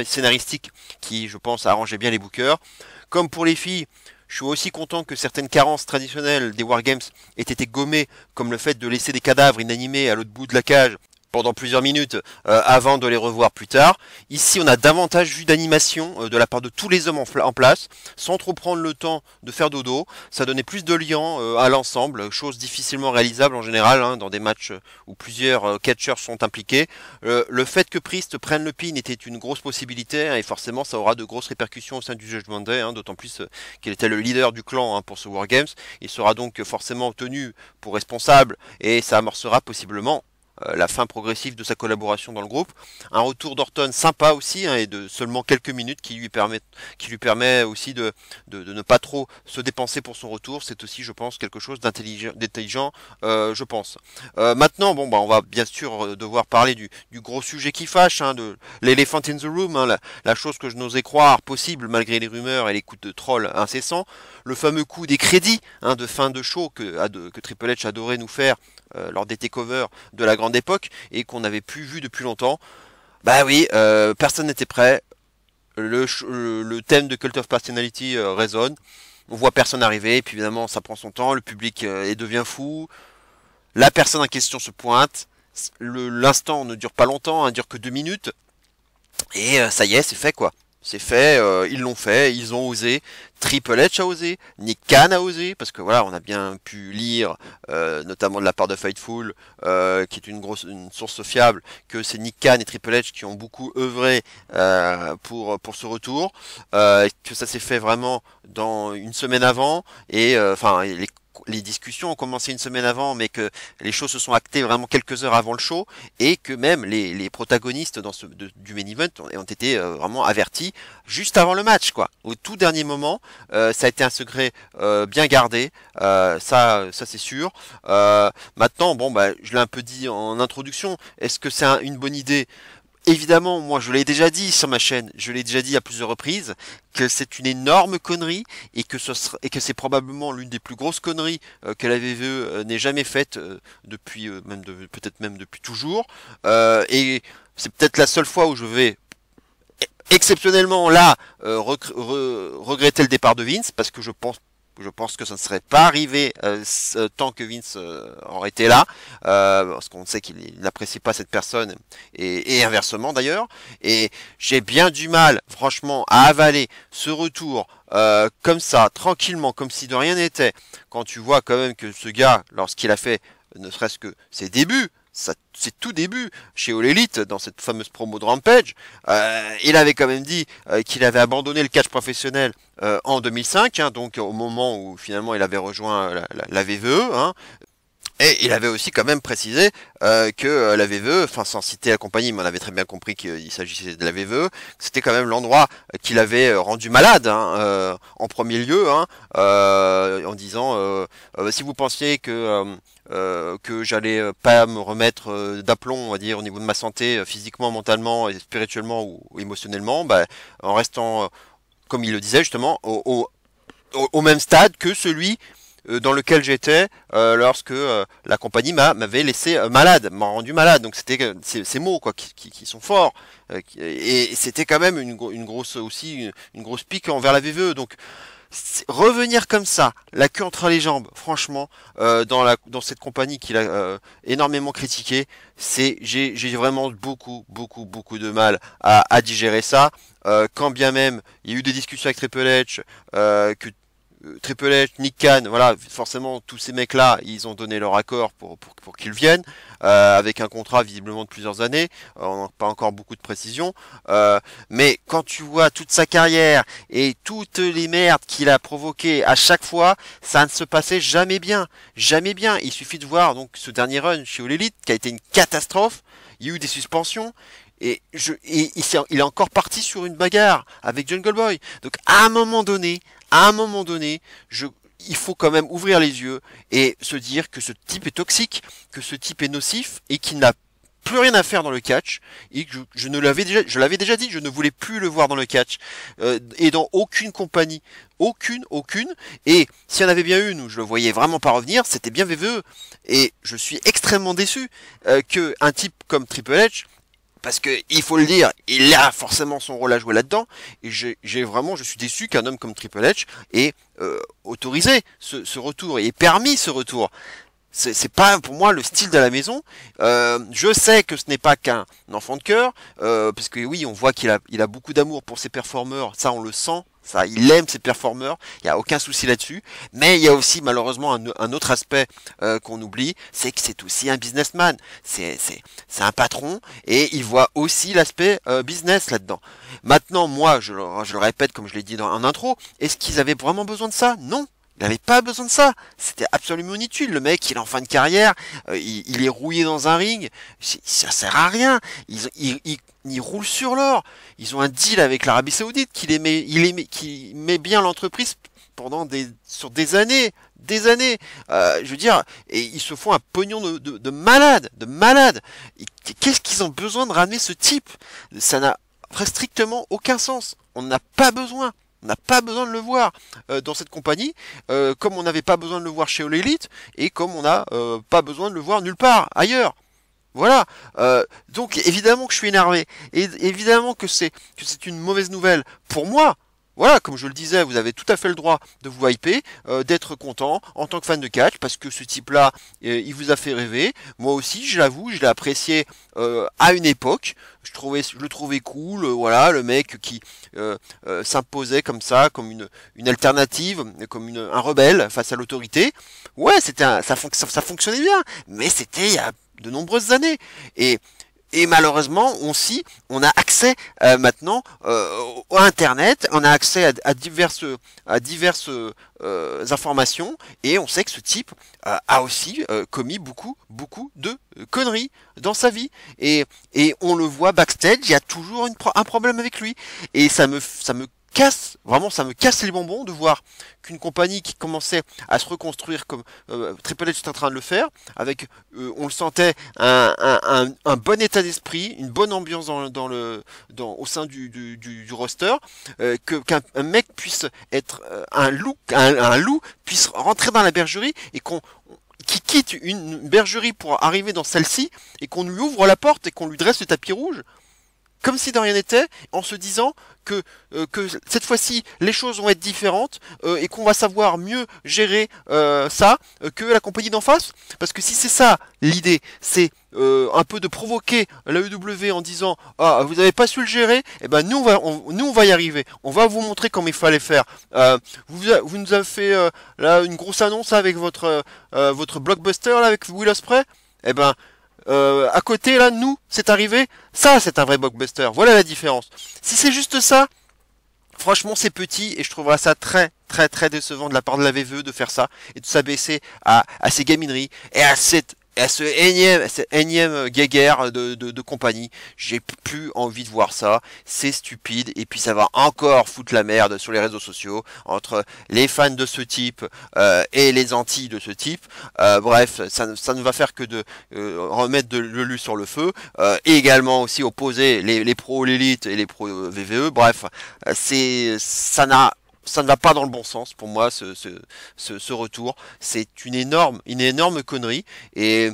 Speaker 1: scénaristique qui, je pense, arrangeait bien les bookers. Comme pour les filles, je suis aussi content que certaines carences traditionnelles des Wargames aient été gommées, comme le fait de laisser des cadavres inanimés à l'autre bout de la cage pendant plusieurs minutes avant de les revoir plus tard. Ici, on a davantage vu d'animation de la part de tous les hommes en place, sans trop prendre le temps de faire dodo. Ça donnait plus de liens à l'ensemble, chose difficilement réalisable en général hein, dans des matchs où plusieurs catcheurs sont impliqués. Le fait que Priest prenne le pin était une grosse possibilité hein, et forcément ça aura de grosses répercussions au sein du Judgment Day, hein, d'autant plus qu'il était le leader du clan hein, pour ce Wargames. Il sera donc forcément tenu pour responsable et ça amorcera possiblement la fin progressive de sa collaboration dans le groupe. Un retour d'Orton sympa aussi hein, et de seulement quelques minutes qui lui permet aussi de ne pas trop se dépenser pour son retour. C'est aussi je pense quelque chose d'intelligent je pense. Maintenant bon bah on va bien sûr devoir parler du gros sujet qui fâche, hein, de l'elephant in the room, hein, la chose que je n'osais croire possible malgré les rumeurs et les coups de troll incessants, le fameux coup des crédits hein, de fin de show que Triple H adorait nous faire lors des takeovers de la grande époque et qu'on n'avait plus vu depuis longtemps. Bah oui, personne n'était prêt. Le thème de Cult of Personality résonne. On voit personne arriver, et puis évidemment ça prend son temps, le public devient fou. La personne en question se pointe. L'instant ne dure pas longtemps, ne dure que 2 minutes. Et ça y est, c'est fait quoi. C'est fait, ils l'ont fait, ils ont osé. Triple H a osé, Nick Khan a osé, parce que voilà, on a bien pu lire, notamment de la part de Fightful, qui est une source fiable, que c'est Nick Khan et Triple H qui ont beaucoup œuvré pour ce retour, que ça s'est fait vraiment dans une semaine avant, et enfin les discussions ont commencé une semaine avant, mais que les choses se sont actées vraiment quelques heures avant le show, et que même les protagonistes du main event ont été vraiment avertis juste avant le match, quoi. Au tout dernier moment, ça a été un secret bien gardé, ça c'est sûr. Maintenant, bon, bah, je l'ai un peu dit en introduction, est-ce que c'est une bonne idée ? Évidemment, moi je l'ai déjà dit sur ma chaîne, je l'ai déjà dit à plusieurs reprises, que c'est une énorme connerie et que c'est probablement l'une des plus grosses conneries que la VVE n'ait jamais faite depuis peut-être même depuis toujours. Et c'est peut-être la seule fois où je vais exceptionnellement là regretter le départ de Vince, parce que je pense Je pense que ça ne serait pas arrivé tant que Vince aurait été là, parce qu'on sait qu'il n'apprécie pas cette personne, et inversement d'ailleurs. Et j'ai bien du mal, franchement, à avaler ce retour comme ça, tranquillement, comme si de rien n'était, quand tu vois quand même que ce gars, lorsqu'il a fait ne serait-ce que ses débuts, ses tout débuts chez All Elite, dans cette fameuse promo de Rampage, il avait quand même dit qu'il avait abandonné le catch professionnel en 2005, hein, donc au moment où finalement il avait rejoint la VVE, hein, et il avait aussi quand même précisé que la VVE, enfin sans citer la compagnie, mais on avait très bien compris qu'il s'agissait de la VVE, c'était quand même l'endroit qu'il avait rendu malade, hein, en premier lieu, hein, en disant si vous pensiez que j'allais pas me remettre d'aplomb, on va dire, au niveau de ma santé, physiquement, mentalement, et spirituellement ou émotionnellement, bah, en restant, comme il le disait justement, au même stade que celui dans lequel j'étais lorsque la compagnie m'avait laissé malade, m'a rendu malade. Donc c'était ces mots quoi qui sont forts et c'était quand même une grosse aussi une grosse pique envers la VVE. Donc revenir comme ça, la queue entre les jambes, franchement, dans cette compagnie qu'il a énormément critiqué, j'ai vraiment beaucoup de mal à digérer ça. Quand bien même il y a eu des discussions avec Triple H, que Triple H, Nick Khan, voilà, forcément tous ces mecs-là, ils ont donné leur accord pour qu'ils viennent, avec un contrat visiblement de plusieurs années, on n'a pas encore beaucoup de précisions, mais quand tu vois toute sa carrière et toutes les merdes qu'il a provoquées à chaque fois, ça ne se passait jamais bien, jamais bien. Il suffit de voir donc ce dernier run chez All Elite qui a été une catastrophe, il y a eu des suspensions. Et il est encore parti sur une bagarre avec Jungle Boy. Donc à un moment donné, il faut quand même ouvrir les yeux et se dire que ce type est toxique, que ce type est nocif et qu'il n'a plus rien à faire dans le catch. Et que je l'avais déjà dit, je ne voulais plus le voir dans le catch et dans aucune compagnie, aucune. Et s'il y en avait bien une où je le voyais vraiment pas revenir, c'était bien VVE. Et je suis extrêmement déçu que un type comme Triple H, parce que il faut le dire, il a forcément son rôle à jouer là-dedans. Et je suis déçu qu'un homme comme Triple H ait autorisé ce retour et ait permis ce retour. C'est pas pour moi le style de la maison. Je sais que ce n'est pas qu'un enfant de cœur, parce que oui, on voit qu'il a beaucoup d'amour pour ses performeurs. Ça, on le sent. Ça, il aime ses performeurs, il n'y a aucun souci là-dessus. Mais il y a aussi malheureusement un autre aspect qu'on oublie, c'est que c'est aussi un businessman. C'est un patron et il voit aussi l'aspect business là-dedans. Maintenant, moi, je le répète comme je l'ai dit en intro, est-ce qu'ils avaient vraiment besoin de ça? Non. Il n'avait pas besoin de ça. C'était absolument inutile. Le mec, il est en fin de carrière, il est rouillé dans un ring. Ça sert à rien. Ils roulent sur l'or. Ils ont un deal avec l'Arabie Saoudite qui met bien l'entreprise sur des années. Je veux dire, et ils se font un pognon de malade, Qu'est-ce qu'ils ont besoin de ramener ce type? Ça n'a strictement aucun sens. On n'a pas besoin. On n'a pas besoin de le voir dans cette compagnie, comme on n'avait pas besoin de le voir chez All Elite, et comme on n'a pas besoin de le voir nulle part ailleurs. Voilà. Donc évidemment que je suis énervé, et évidemment que c'est une mauvaise nouvelle pour moi. Voilà, comme je le disais, vous avez tout à fait le droit de vous hyper, d'être content en tant que fan de catch, parce que ce type-là, il vous a fait rêver. Moi aussi, je l'avoue, je l'ai apprécié à une époque. Je le trouvais cool, voilà, le mec qui s'imposait comme ça, comme une alternative, comme un rebelle face à l'autorité. Ouais, ça fonctionnait bien, mais c'était il y a de nombreuses années. Et malheureusement, on a accès maintenant à Internet, on a accès à diverses informations, et on sait que ce type a aussi commis beaucoup de conneries dans sa vie. Et on le voit backstage, il y a toujours un problème avec lui. Et ça me casse, vraiment ça me casse les bonbons de voir qu'une compagnie qui commençait à se reconstruire comme Triple H est en train de le faire, avec on le sentait un bon état d'esprit, une bonne ambiance au sein du roster, qu'un mec puisse être un loup puisse rentrer dans la bergerie et qui quitte une bergerie pour arriver dans celle-ci et qu'on lui ouvre la porte et qu'on lui dresse le tapis rouge. comme si de rien n'était, en se disant que cette fois-ci les choses vont être différentes et qu'on va savoir mieux gérer ça que la compagnie d'en face. Parce que si c'est ça l'idée, c'est un peu de provoquer la EW en disant ah vous n'avez pas su le gérer, et ben nous on va y arriver, on va vous montrer comment il fallait faire. Vous nous avez fait là une grosse annonce avec votre blockbuster là avec Will Ospreay, et ben à côté là nous c'est arrivé, ça c'est un vrai blockbuster, voilà la différence. Si c'est juste ça, franchement c'est petit et je trouverais ça très très très décevant de la part de la VVE de faire ça et de s'abaisser à ces gamineries et à cette énième guéguerre de compagnie. J'ai plus envie de voir ça, c'est stupide et puis ça va encore foutre la merde sur les réseaux sociaux entre les fans de ce type et les anti de ce type. Bref, ça ne va faire que de remettre de l'huile sur le feu et également aussi opposer les pros l'élite et les pros VVE. Bref, ça ne va pas dans le bon sens pour moi ce retour. C'est une énorme connerie et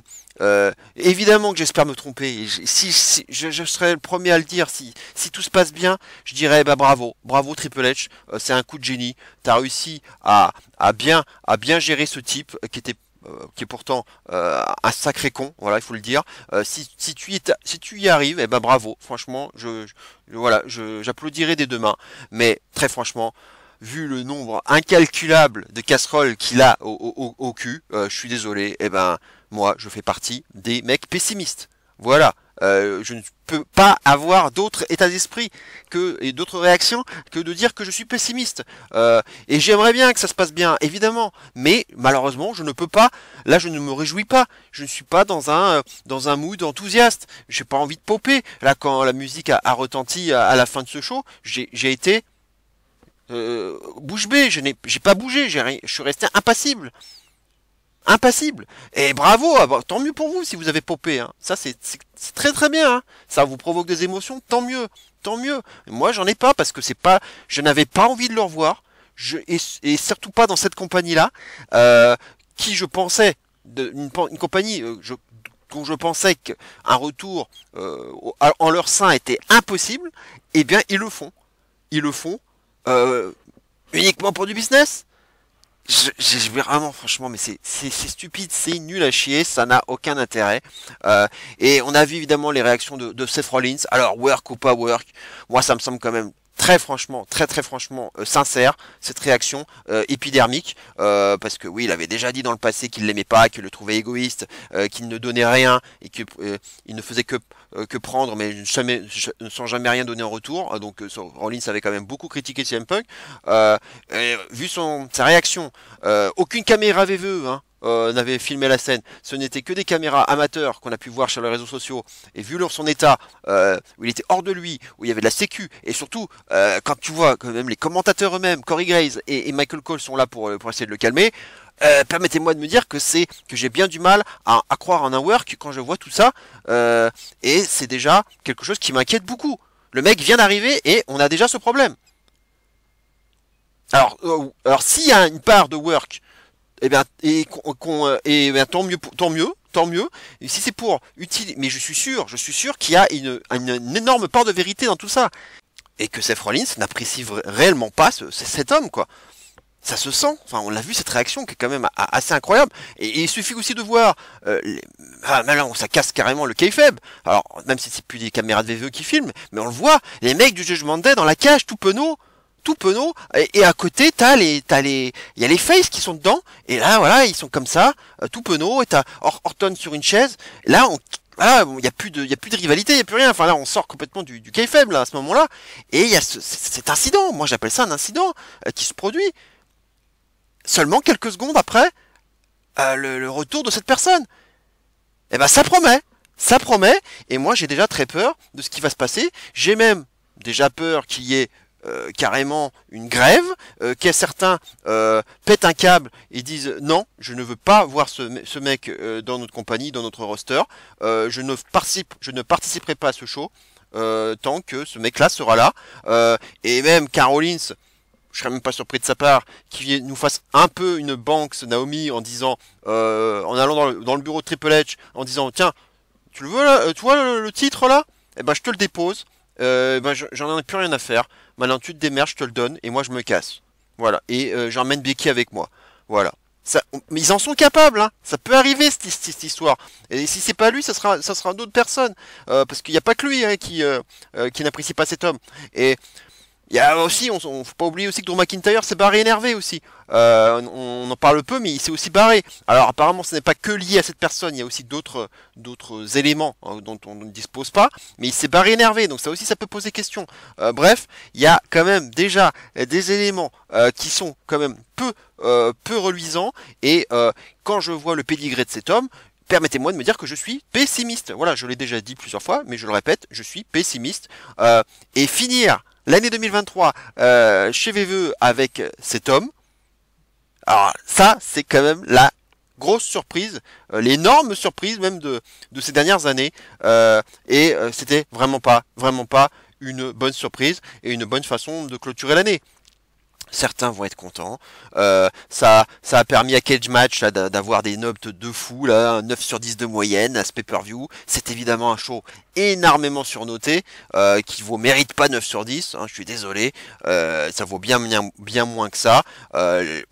Speaker 1: évidemment que j'espère me tromper. Et si je serais le premier à le dire, si tout se passe bien, je dirais bah bravo Triple H, c'est un coup de génie. T'as réussi à bien gérer ce type qui est pourtant un sacré con, voilà, il faut le dire. Si tu y arrives, eh ben bravo. Franchement, j'applaudirai des deux mains. Mais très franchement, vu le nombre incalculable de casseroles qu'il a au cul, je suis désolé, et ben moi je fais partie des mecs pessimistes. Voilà. Je ne peux pas avoir d'autre état d'esprit et d'autres réactions que de dire que je suis pessimiste. Et j'aimerais bien que ça se passe bien, évidemment, mais malheureusement je ne peux pas. Là je ne me réjouis pas. Je ne suis pas dans un mood enthousiaste. J'ai pas envie de popper. Là quand la musique a retenti à la fin de ce show, j'ai été bouche bée, j'ai pas bougé, je suis resté impassible. Impassible. Et bravo, tant mieux pour vous si vous avez popé. Hein. Ça c'est très très bien. Hein. Ça vous provoque des émotions, tant mieux, tant mieux. Moi j'en ai pas parce que je n'avais pas envie de le revoir. Et surtout pas dans cette compagnie-là, qui je pensais une compagnie dont je pensais qu'un retour en leur sein était impossible. Eh bien ils le font. Ils le font. Uniquement pour du business. J'ai vraiment franchement mais c'est stupide, c'est nul à chier, ça n'a aucun intérêt. Et on a vu évidemment les réactions de Seth Rollins. Alors work ou pas work, moi ça me semble quand même très franchement sincère cette réaction épidermique, parce que oui il avait déjà dit dans le passé qu'il l'aimait pas, qu'il le trouvait égoïste, qu'il ne donnait rien et qu'il ne faisait que prendre mais sans jamais rien donner en retour. Donc Rollins avait quand même beaucoup critiqué CM Punk. Vu sa réaction, aucune caméra VVE hein, n'avait filmé la scène, ce n'était que des caméras amateurs qu'on a pu voir sur les réseaux sociaux, et vu son état, où il était hors de lui, où il y avait de la sécu, et surtout, quand tu vois que même les commentateurs eux-mêmes, Corey Graves et Michael Cole sont là pour essayer de le calmer, permettez-moi de me dire que j'ai bien du mal à croire en un work quand je vois tout ça, et c'est déjà quelque chose qui m'inquiète beaucoup. Le mec vient d'arriver et on a déjà ce problème. Alors s'il y a une part de work, eh bien, bien, tant mieux. Et si c'est pour utiliser, mais je suis sûr qu'il y a une énorme part de vérité dans tout ça, et que Seth Rollins n'apprécie réellement pas cet homme, quoi. Ça se sent. Enfin, on l'a vu cette réaction qui est quand même assez incroyable. Et il suffit aussi de voir, maintenant ça casse carrément le kayfabe. Alors même si c'est plus des caméras de VVE qui filment, mais on le voit, les mecs du Judgment Day dans la cage, tout penaud, et à côté il y a les faces qui sont dedans, et là voilà ils sont comme ça, tout penaud, et t'as Orton sur une chaise. Là il y a plus de rivalité, il y a plus rien. Enfin là on sort complètement du kayfabe là à ce moment-là, et il y a cet incident. Moi j'appelle ça un incident qui se produit seulement quelques secondes après le retour de cette personne. Et ben ça promet, et moi j'ai déjà très peur de ce qui va se passer. J'ai même déjà peur qu'il y ait carrément une grève, que certains pètent un câble et disent non, je ne veux pas voir ce mec dans notre compagnie, dans notre roster, je ne participerai pas à ce show tant que ce mec là sera là, et même Carolins, je serais même pas surpris de sa part, qu'il nous fasse un peu une Banks Naomi en disant, en allant dans le bureau de Triple H, en disant tiens, tu le veux là, tu vois le titre là, eh ben je te le dépose. ben, j'en ai plus rien à faire. Maintenant, tu te démerdes, je te le donne, et moi, je me casse. Voilà. Et j'emmène Becky avec moi. Voilà. Mais ils en sont capables, hein. Ça peut arriver cette histoire. Et si c'est pas lui, ça sera d'autres personnes. Parce qu'il n'y a pas que lui hein, qui n'apprécie pas cet homme. Et il y a aussi, faut pas oublier aussi que Drew McIntyre s'est barré énervé aussi. On en parle peu, mais il s'est aussi barré. Alors apparemment, ce n'est pas que lié à cette personne. Il y a aussi d'autres éléments dont on ne dispose pas. Mais il s'est barré énervé, donc ça aussi, ça peut poser question. Bref, il y a quand même déjà des éléments qui sont quand même peu reluisants. Et quand je vois le pédigré de cet homme, permettez-moi de me dire que je suis pessimiste. Voilà, je l'ai déjà dit plusieurs fois, mais je le répète, je suis pessimiste. Et finir l'année 2023 chez VVE avec cet homme, alors ça c'est quand même la grosse surprise, l'énorme surprise même de ces dernières années, c'était vraiment pas une bonne surprise et une bonne façon de clôturer l'année. Certains vont être contents. Ça a permis à Cage Match là, d'avoir des notes de fou, là, un 9 sur 10 de moyenne à ce pay-per-view. C'est évidemment un show énormément surnoté, qui vaut mérite pas 9 sur 10, hein, je suis désolé. Ça vaut bien moins que ça.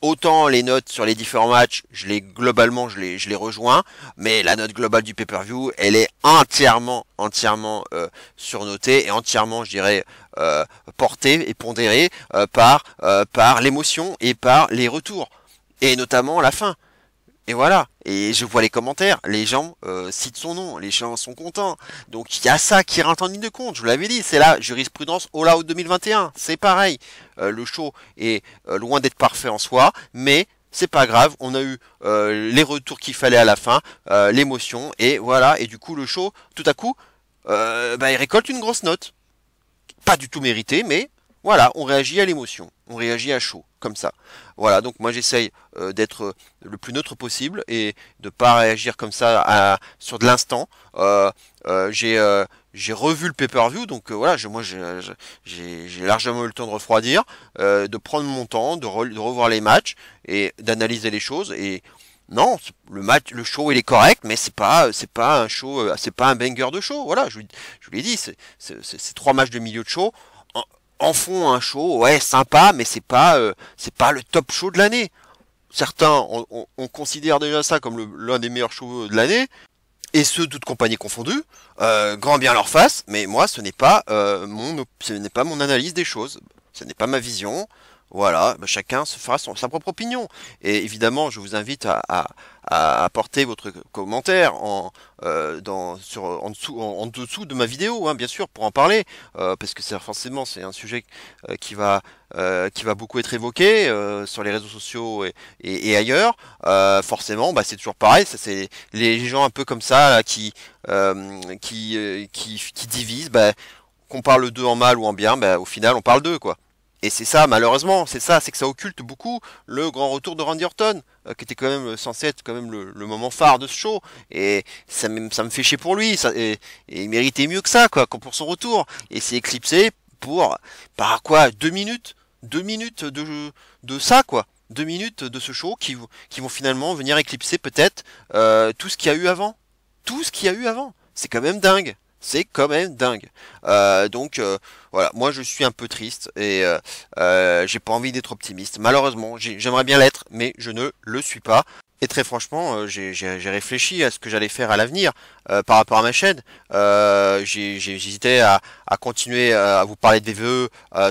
Speaker 1: Autant les notes sur les différents matchs, globalement je les rejoins, mais la note globale du pay-per-view, elle est entièrement surnotée et entièrement, je dirais, portée et pondérée par l'émotion et par les retours, et notamment la fin. Et voilà, et je vois les commentaires, les gens citent son nom, les gens sont contents. Donc il y a ça qui rentre en ligne de compte, je vous l'avais dit, c'est la jurisprudence All Out 2021, c'est pareil. Le show est loin d'être parfait en soi, mais c'est pas grave, on a eu les retours qu'il fallait à la fin, l'émotion, et voilà, et du coup le show, tout à coup, il récolte une grosse note. Pas du tout mérité, mais voilà, on réagit à l'émotion, on réagit à chaud, comme ça. Voilà, donc moi j'essaye d'être le plus neutre possible et de pas réagir comme ça sur de l'instant. J'ai revu le pay-per-view, donc voilà, j'ai largement eu le temps de refroidir, de prendre mon temps, de revoir les matchs et d'analyser les choses. Et non, le show il est correct, mais c'est pas un show, c'est pas un banger de show. Voilà, je vous l'ai dit, c'est 3 matchs de milieu de show en font un show, ouais, sympa, mais c'est pas le top show de l'année. Certains on considère déjà ça comme l'un des meilleurs shows de l'année, et ceux toutes compagnies confondues, grand bien leur face, mais moi ce n'est pas mon analyse des choses, ce n'est pas ma vision. Voilà, chacun se fera sa propre opinion. Et évidemment, je vous invite à apporter votre commentaire en dessous de ma vidéo, hein, bien sûr, pour en parler, parce que forcément c'est un sujet qui va beaucoup être évoqué sur les réseaux sociaux et ailleurs. Forcément, c'est toujours pareil. Ça, c'est les gens un peu comme ça là, qui divisent. Qu'on parle d'eux en mal ou en bien, au final on parle d'eux quoi. Et c'est ça, malheureusement, c'est que ça occulte beaucoup le grand retour de Randy Orton, qui était quand même censé être quand même le moment phare de ce show. Et ça me fait chier pour lui, et il méritait mieux que ça, quoi, pour son retour. Et c'est éclipsé par quoi, 2 minutes, 2 minutes de ça, quoi. 2 minutes de ce show qui vont finalement venir éclipser peut-être tout ce qu'il y a eu avant. Tout ce qu'il y a eu avant. C'est quand même dingue. C'est quand même dingue. Donc voilà, moi je suis un peu triste et j'ai pas envie d'être optimiste. Malheureusement, j'aimerais bien l'être, mais je ne le suis pas. Et très franchement, j'ai réfléchi à ce que j'allais faire à l'avenir par rapport à ma chaîne. J'hésitais à continuer à vous parler de VVE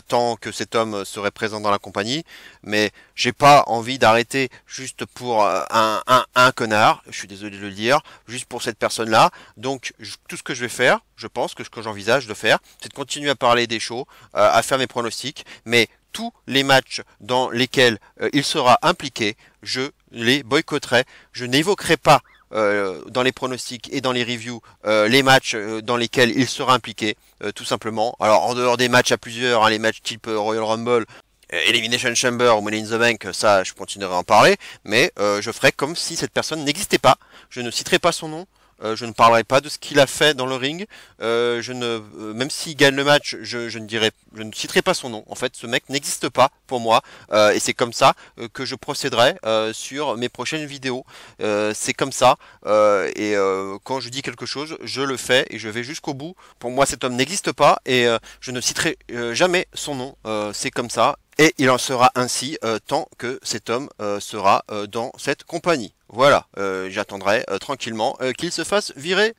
Speaker 1: tant que cet homme serait présent dans la compagnie, mais j'ai pas envie d'arrêter juste pour un connard. Je suis désolé de le dire, juste pour cette personne-là. Donc tout ce que je vais faire, je pense que ce que j'envisage de faire, c'est de continuer à parler des shows, à faire mes pronostics, mais tous les matchs dans lesquels il sera impliqué, je les boycotterai. Je n'évoquerai pas dans les pronostics et dans les reviews les matchs dans lesquels il sera impliqué, tout simplement. Alors en dehors des matchs à plusieurs, hein, les matchs type Royal Rumble, Elimination Chamber ou Money in the Bank, ça je continuerai à en parler, mais je ferai comme si cette personne n'existait pas. Je ne citerai pas son nom. je ne parlerai pas de ce qu'il a fait dans le ring. Même s'il gagne le match, je ne citerai pas son nom. En fait, ce mec n'existe pas pour moi, et c'est comme ça que je procéderai sur mes prochaines vidéos. C'est comme ça, quand je dis quelque chose, je le fais et je vais jusqu'au bout. Pour moi, cet homme n'existe pas et je ne citerai jamais son nom. C'est comme ça. Et il en sera ainsi tant que cet homme sera dans cette compagnie. Voilà, j'attendrai tranquillement qu'il se fasse virer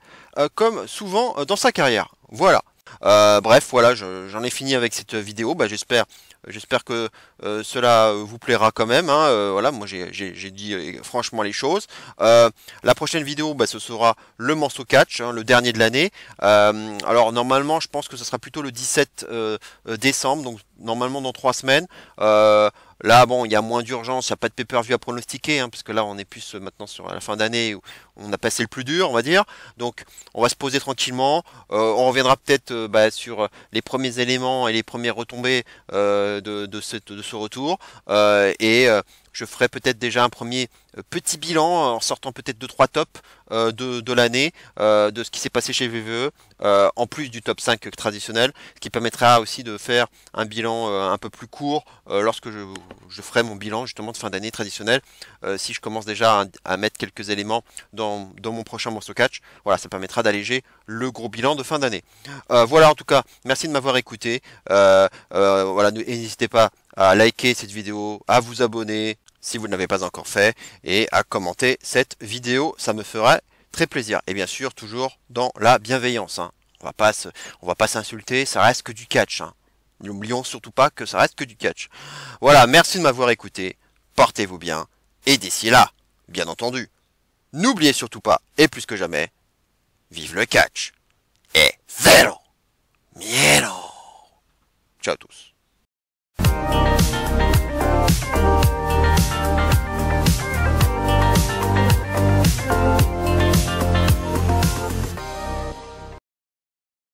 Speaker 1: comme souvent dans sa carrière. Voilà. Bref, voilà, j'en ai fini avec cette vidéo. Bah, j'espère que cela vous plaira quand même. Hein. Voilà, moi j'ai dit franchement les choses. La prochaine vidéo, bah, ce sera le morceau catch, hein, le dernier de l'année. Alors normalement, je pense que ce sera plutôt le 17 décembre, donc normalement dans 3 semaines. Là, bon, il y a moins d'urgence, il n'y a pas de pay-per-view à pronostiquer, hein, parce que là, on est plus maintenant sur la fin d'année où on a passé le plus dur, on va dire. Donc, on va se poser tranquillement. On reviendra peut-être sur les premiers éléments et les premières retombées de ce retour. Je ferai peut-être déjà un premier petit bilan en sortant peut-être 2-3 tops de l'année, de ce qui s'est passé chez VVE, en plus du top 5 traditionnel, ce qui permettra aussi de faire un bilan un peu plus court lorsque je ferai mon bilan justement de fin d'année traditionnel, si je commence déjà à mettre quelques éléments dans mon prochain morceau catch. Voilà, ça permettra d'alléger le gros bilan de fin d'année. Voilà, en tout cas, merci de m'avoir écouté. Voilà, n'hésitez pas à liker cette vidéo, à vous abonner si vous ne l'avez pas encore fait, et à commenter cette vidéo, ça me ferait très plaisir. Et bien sûr, toujours dans la bienveillance. Hein. On va pas s'insulter, ça reste que du catch. Hein. N'oublions surtout pas que ça reste que du catch. Voilà, merci de m'avoir écouté, portez-vous bien, et d'ici là, bien entendu, n'oubliez surtout pas, et plus que jamais, vive le catch, et zéro miedo. Ciao à tous.